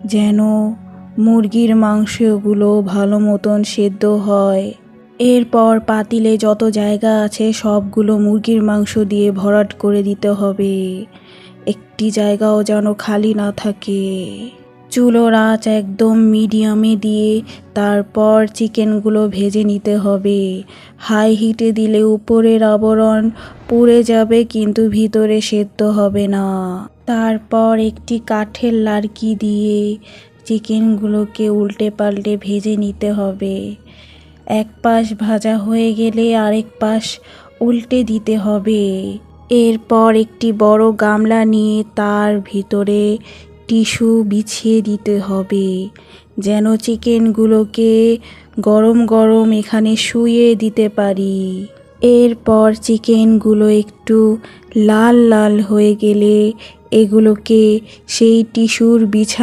যেন মুরগির মাংসগুলো ভালো মতন সেদ্ধ হয়। এরপর পাতিলে যত জায়গা আছে সবগুলো মুরগির মাংস দিয়ে ভরাট করে দিতে হবে, একটি জায়গাও যেন খালি না থাকে। চুলোর আঁচ একদম মিডিয়ামে দিয়ে তারপর চিকেনগুলো ভেজে নিতে হবে। হাই হিটে দিলে উপরের আবরণ পুড়ে যাবে কিন্তু ভিতরে সেদ্ধ হবে না। তারপর একটি কাঠের লার্কি দিয়ে চিকেনগুলোকে উল্টে পাল্টে ভেজে নিতে হবে। এক পাশ ভাজা হয়ে গেলে আরেক পাশ উল্টে দিতে হবে। এরপর একটি বড় গামলা নিয়ে তার ভিতরে টিস্যু বিছিয়ে দিতে হবে, যেন চিকেনগুলোকে গরম গরম এখানে শুইয়ে দিতে পারি। এরপর চিকেনগুলো একটু লাল লাল হয়ে গেলে এগুলোকে সেই টিস্যুর বিছানা